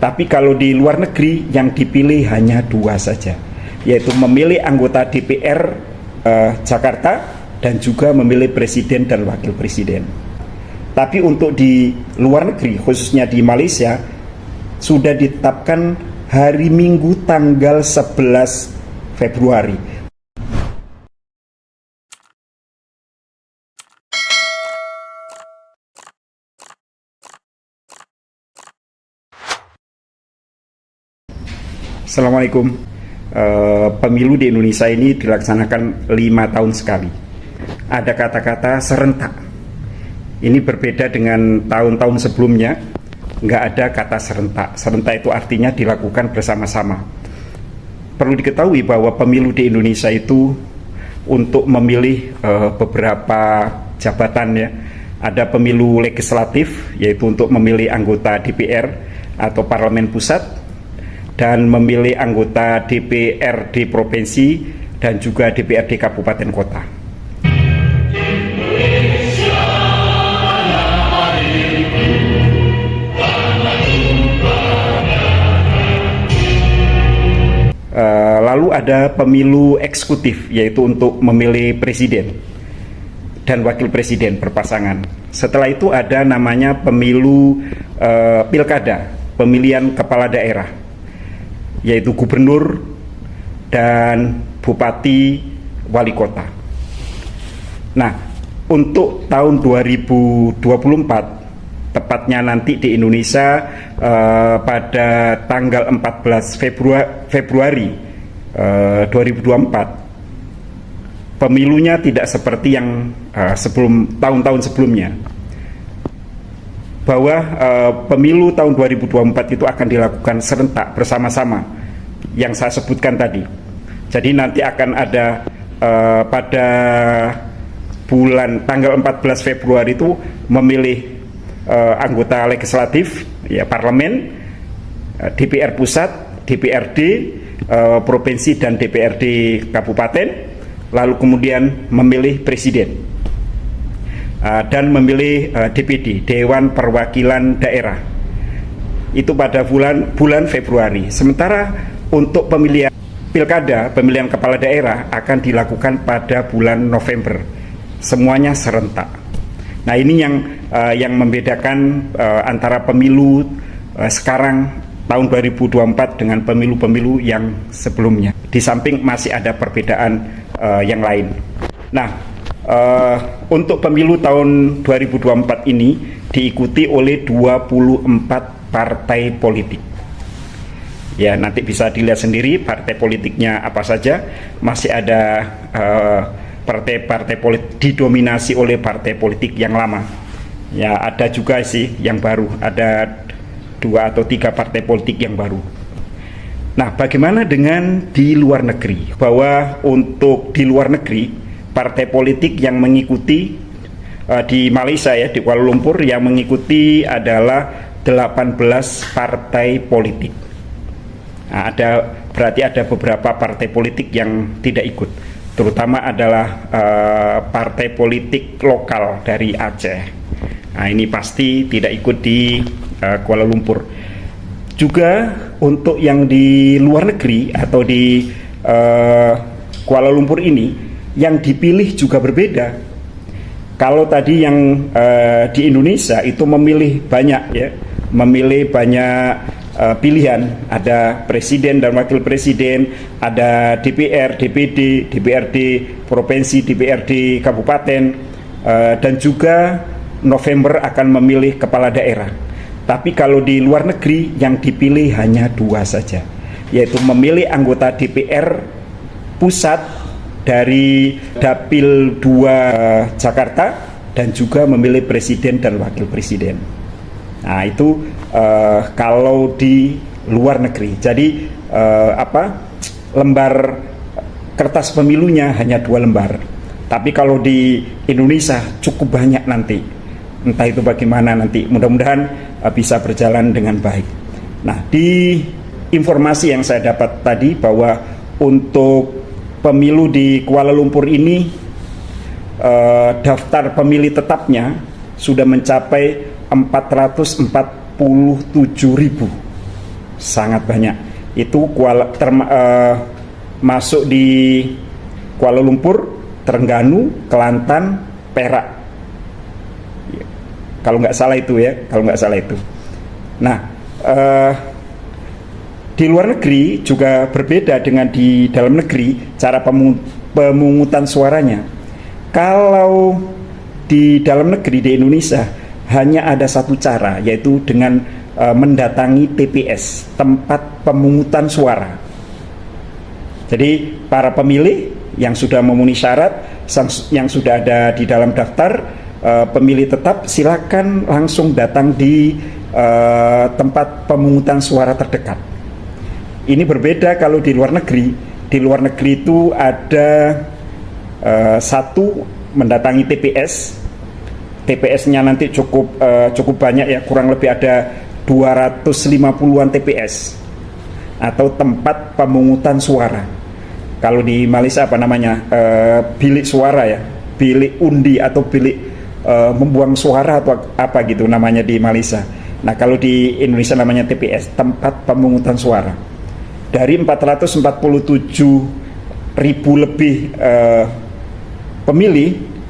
Tapi kalau di luar negeri yang dipilih hanya dua saja, yaitu memilih anggota DPR Jakarta dan juga memilih presiden dan wakil presiden. Tapi untuk di luar negeri, khususnya di Malaysia, sudah ditetapkan hari Minggu tanggal 11 Februari. Assalamualaikum. Pemilu di Indonesia ini dilaksanakan 5 tahun sekali. Ada kata-kata serentak. Ini berbeda dengan tahun-tahun sebelumnya. Nggak ada kata serentak. Serentak itu artinya dilakukan bersama-sama. Perlu diketahui bahwa pemilu di Indonesia itu untuk memilih beberapa jabatan ya. Ada pemilu legislatif, yaitu untuk memilih anggota DPR atau Parlemen Pusat, dan memilih anggota DPRD provinsi dan juga DPRD kabupaten kota. Lalu ada pemilu eksekutif, yaitu untuk memilih presiden dan wakil presiden berpasangan. Setelah itu ada namanya pemilu pilkada, pemilihan kepala daerah, yaitu gubernur dan bupati wali kota. Nah, untuk tahun 2024, tepatnya nanti di Indonesia pada tanggal 14 Februari 2024, pemilunya tidak seperti yang tahun-tahun sebelumnya. Bahwa pemilu tahun 2024 itu akan dilakukan serentak bersama-sama yang saya sebutkan tadi. Jadi nanti akan ada pada bulan tanggal 14 Februari itu memilih anggota legislatif ya, parlemen, DPR pusat, DPRD provinsi dan DPRD kabupaten, lalu kemudian memilih presiden dan memilih DPD, Dewan Perwakilan Daerah, itu pada bulan Februari. Sementara untuk pemilihan pilkada, pemilihan kepala daerah akan dilakukan pada bulan November. Semuanya serentak. Nah, ini yang membedakan antara pemilu sekarang tahun 2024 dengan pemilu-pemilu yang sebelumnya. Di samping masih ada perbedaan yang lain. Nah, untuk pemilu tahun 2024 ini diikuti oleh 24 partai politik. Ya, nanti bisa dilihat sendiri partai politiknya apa saja. Masih ada partai-partai politik didominasi oleh partai politik yang lama. Ya, ada juga sih yang baru. Ada 2 atau 3 partai politik yang baru. Nah, bagaimana dengan di luar negeri? Bahwa untuk di luar negeri, partai politik yang mengikuti di Malaysia ya, di Kuala Lumpur yang mengikuti adalah 18 partai politik. Nah, berarti ada beberapa partai politik yang tidak ikut, terutama adalah partai politik lokal dari Aceh. Nah, ini pasti tidak ikut di Kuala Lumpur. Juga untuk yang di luar negeri atau di Kuala Lumpur ini, yang dipilih juga berbeda. Kalau tadi yang di Indonesia itu memilih banyak ya, memilih banyak pilihan, ada presiden dan wakil presiden, ada DPR, DPD, DPRD provinsi, DPRD kabupaten, dan juga November akan memilih kepala daerah. Tapi kalau di luar negeri yang dipilih hanya 2 saja, yaitu memilih anggota DPR pusat dari Dapil 2 Jakarta dan juga memilih presiden dan wakil presiden. Nah, itu kalau di luar negeri. Jadi lembar kertas pemilunya hanya 2 lembar. Tapi kalau di Indonesia cukup banyak nanti. Entah itu bagaimana nanti. Mudah-mudahan bisa berjalan dengan baik. Nah, di informasi yang saya dapat tadi bahwa untuk pemilu di Kuala Lumpur ini daftar pemilih tetapnya sudah mencapai 447.000 sangat banyak. Itu masuk di Kuala Lumpur, Terengganu, Kelantan, Perak. Kalau nggak salah itu ya, kalau nggak salah itu. Nah, di luar negeri juga berbeda dengan di dalam negeri cara pemungutan suaranya. Kalau di dalam negeri di Indonesia hanya ada satu cara, yaitu dengan mendatangi TPS, tempat pemungutan suara. Jadi para pemilih yang sudah memenuhi syarat, yang sudah ada di dalam daftar pemilih tetap, silakan langsung datang di tempat pemungutan suara terdekat. Ini berbeda kalau di luar negeri. Di luar negeri itu ada satu, mendatangi TPS. TPS-nya nanti cukup banyak ya, kurang lebih ada 250-an TPS atau tempat pemungutan suara. Kalau di Malaysia apa namanya, bilik suara ya, bilik undi atau bilik membuang suara atau apa gitu namanya di Malaysia. Nah kalau di Indonesia namanya TPS, tempat pemungutan suara. Dari 447.000 lebih pemilih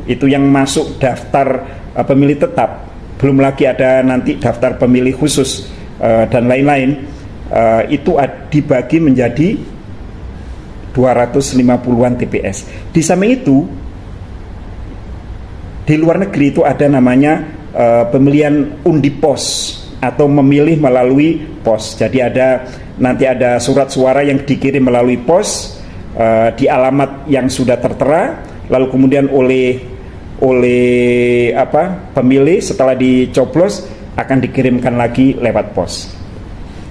itu yang masuk daftar pemilih tetap, belum lagi ada nanti daftar pemilih khusus dan lain-lain, itu dibagi menjadi 250-an TPS. Di samping itu, di luar negeri itu ada namanya pemilihan undi pos atau memilih melalui pos. Jadi nanti ada surat suara yang dikirim melalui pos di alamat yang sudah tertera, lalu kemudian oleh pemilih setelah dicoblos akan dikirimkan lagi lewat pos.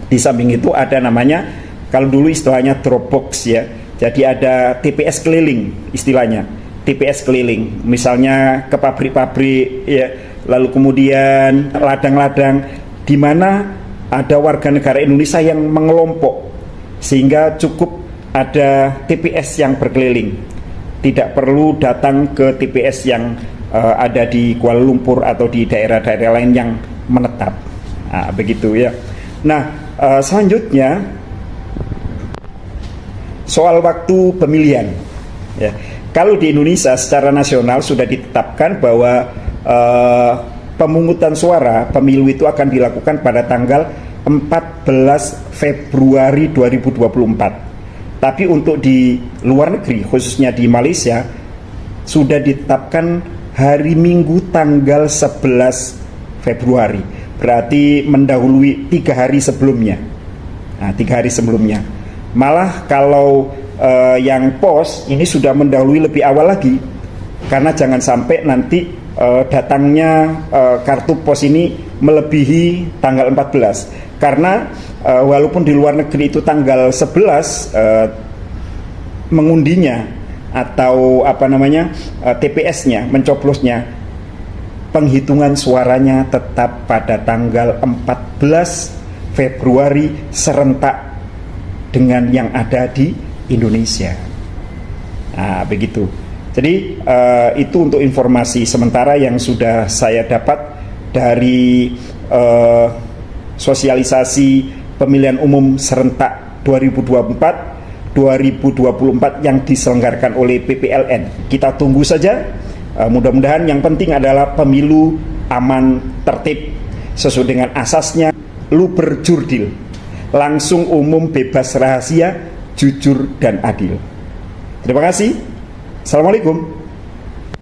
Di samping itu ada namanya, kalau dulu istilahnya Dropbox ya. Jadi ada TPS keliling istilahnya. TPS keliling, misalnya ke pabrik-pabrik ya, lalu kemudian ladang-ladang di mana ada warga negara Indonesia yang mengelompok, sehingga cukup ada TPS yang berkeliling. Tidak perlu datang ke TPS yang ada di Kuala Lumpur atau di daerah-daerah lain yang menetap. Nah, begitu ya. Nah, selanjutnya soal waktu pemilihan. Ya. Kalau di Indonesia secara nasional sudah ditetapkan bahwa pemungutan suara pemilu itu akan dilakukan pada tanggal 14 Februari 2024. Tapi untuk di luar negeri, khususnya di Malaysia, sudah ditetapkan hari Minggu tanggal 11 Februari. Berarti mendahului 3 hari sebelumnya. Nah, 3 hari sebelumnya. Malah kalau yang pos ini sudah mendahului lebih awal lagi. Karena jangan sampai nanti datangnya kartu pos ini melebihi tanggal 14. Karena walaupun di luar negeri itu tanggal 11 mengundinya atau TPS-nya, mencoblosnya, penghitungan suaranya tetap pada tanggal 14 Februari serentak dengan yang ada di Indonesia. Nah, begitu. Jadi itu untuk informasi sementara yang sudah saya dapat dari sosialisasi pemilihan umum serentak 2024 yang diselenggarakan oleh PPLN. Kita tunggu saja. Mudah-mudahan yang penting adalah pemilu aman, tertib, sesuai dengan asasnya, luber jurdil, langsung, umum, bebas rahasia, jujur dan adil. Terima kasih. Assalamualaikum.